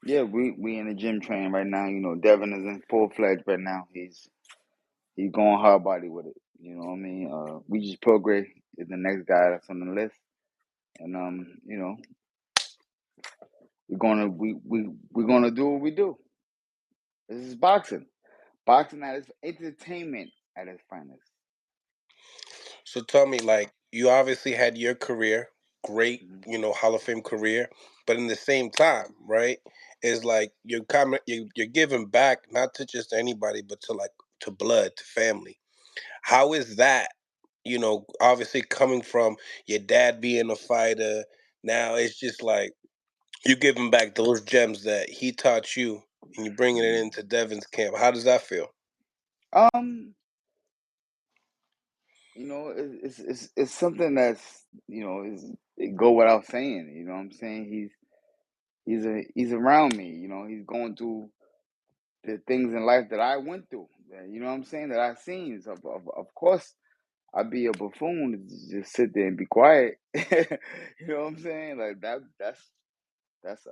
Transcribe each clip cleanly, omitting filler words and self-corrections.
Yeah, we in the gym training right now. Devin is in full fledged right now. He's going hard body with it. You know what I mean? We just progress is the next guy that's on the list, and we're gonna do what we do. This is boxing. Boxing at its entertainment at its finest. So tell me, like, you obviously had your career, great, Mhm. Hall of Fame career, but in the same time, right, is like you're giving back not to just anybody, but to blood, to family. How is that? Obviously coming from your dad being a fighter, now it's just like you giving back those gems that he taught you, and you're bringing it Mhm. into Devin's camp. How does that feel? Um, it's something that's it go without saying. You know what I'm saying? He's around me. He's going through the things in life that I went through. You know what I'm saying? That I've seen. So of course, I'd be a buffoon to just sit there and be quiet. You know what I'm saying? Like that's that's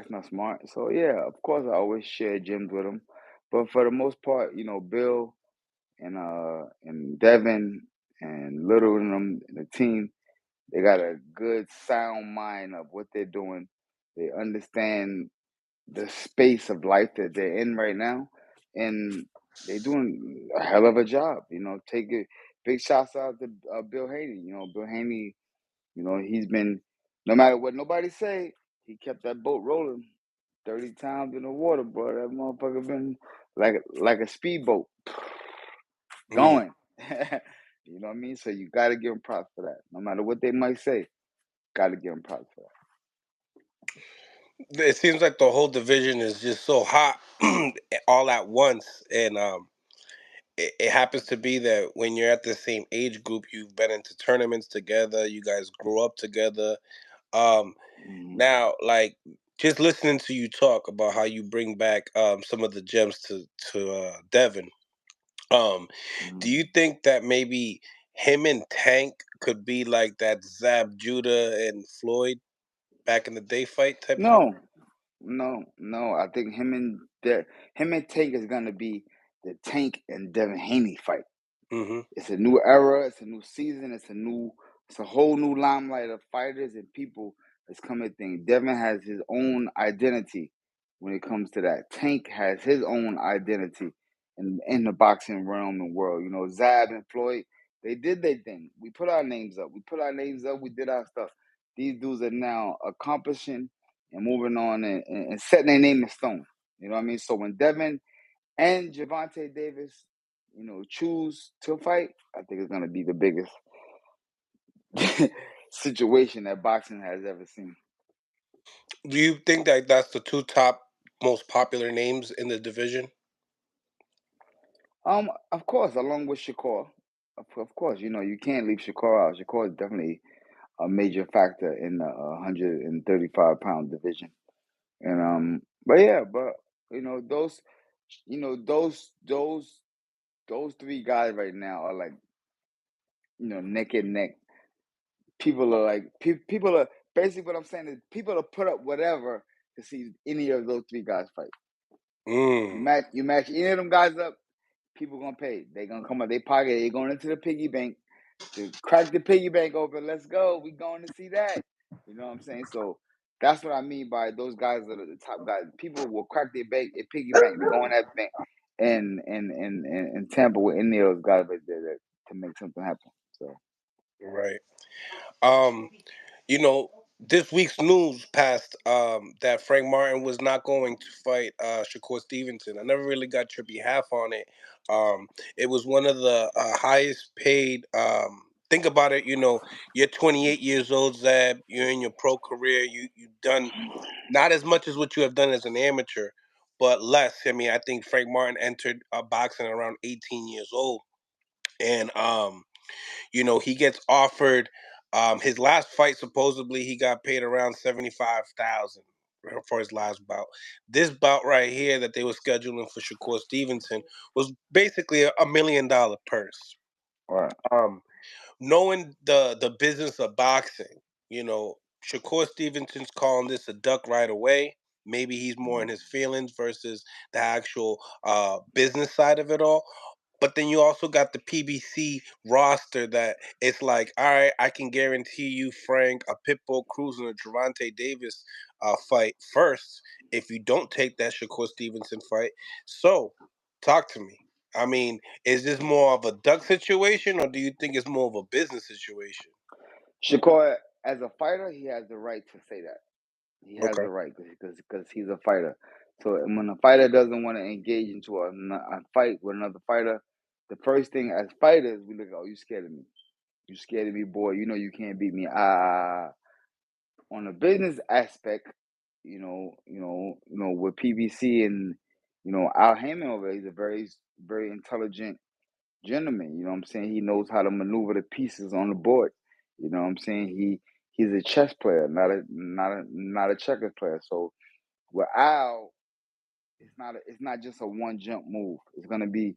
not smart. So yeah, of course I always share gyms with him. But for the most part, Bill and Devin and Little and them and the team, they got a good sound mind of what they're doing. They understand the space of life that they're in right now, and they're doing a hell of a job. Take it. Big shouts out to Bill Haney. Bill Haney. He's been no matter what nobody say, he kept that boat rolling 30 times in the water, bro. That motherfucker been like a speedboat Mm. going. You know what I mean? So you got to give him props for that. No matter what they might say, got to give him props for It seems like the whole division is just so hot all at once, and it happens to be that when you're at the same age group, you've been into tournaments together, you guys grew up together. Um, that. Hmm. Now, like, just listening to you talk about how you bring back some of the gems to Devin. Um, do Hmm. you think that maybe him and Tank could be like that Zab Judah and Floyd back in the day fight type of? No, no. I think him and Tank is gonna be the Tank and Devin Haney fight. Mm-hmm. It's a new era. It's a new season. It's a whole new limelight of fighters and people that's coming. Thing. Devin has his own identity when it comes to that. Tank has his own identity in the boxing realm and world. Zab and Floyd, they did their thing. We put our names up. We put our names up. We did our stuff. These dudes are now accomplishing and moving on and setting their name in stone. You know what I mean? So when Devin and Gervonta Davis, choose to fight, I think it's gonna be the biggest situation that boxing has ever seen. Do you think that that's the two top most popular names in the division? Of course, along with Shakur, of course, you can't leave Shakur out. Shakur is definitely a major factor in the 135-pound division, and but yeah, but those, those three guys right now are like neck and neck. People are like people are basically what I'm saying is people are put up whatever to see any of those three guys fight. Mm. You match any of them guys up, people gonna pay. They gonna come out their pocket. They going into the piggy bank to crack the piggy bank open. Let's go. We going to see that. You know what I'm saying? So that's what I mean by those guys that are the top guys. People will crack their piggy bank to go in that bank and tamper with any of those guys right there to make something happen. So Right. Um, this week's news passed that Frank Martin was not going to fight Shakur Stevenson. I never really got your behalf on it. It was one of the highest paid. Think about it. You're 28 years old, Zab. You're in your pro career. You've done not as much as what you have done as an amateur, but less. I mean, I think Frank Martin entered boxing around 18 years old, and he gets offered his last fight. Supposedly, he got paid around 75,000 for his last bout. This bout right here that they were scheduling for Shakur Stevenson was basically a $1 million purse. all right. Um, Knowing the business of boxing, you know. Shakur Stevenson's calling this a duck right away. Maybe he's more in Mhm. his feelings versus the actual business side of it all. But then you also got the PBC roster that it's like, all right, I can guarantee you, Frank, a Pitbull Cruz and a Gervonta Davis fight first if you don't take that Shakur Stevenson fight. So, talk to me. I mean, is this more of a duck situation, or do you think it's more of a business situation? Shakur, as a fighter, he has the right to say that. He has Okay. the right because he's a fighter. So when a fighter doesn't want to engage into a fight with another fighter, the first thing as fighters we look, oh, you scared of me. You scared of me, boy. You know you can't beat me. On a business aspect, with PBC and Al Heyman over there, he's a very intelligent gentleman. You know what I'm saying? He knows how to maneuver the pieces on the board. You know what I'm saying? He's a chess player, not a checkers player. So with Al, it's not just a one jump move. It's gonna be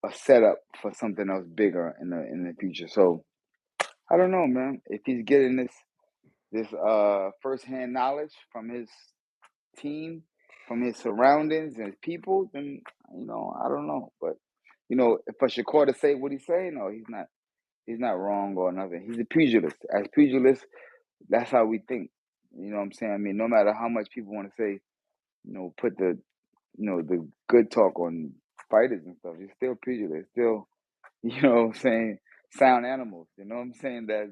a setup for something else bigger in the future. So I don't know, man. If he's getting this first hand knowledge from his team, from his surroundings and his people, then I don't know. But for Shakur to say what he's saying, no, he's not. He's not wrong or nothing. He's a pugilist. As pugilists, that's how we think. You know what I'm saying? I mean, no matter how much people want to say, put the good talk on fighters and stuff, it's still pugilists. Still, you know what I'm saying, sound animals. You know what I'm saying? That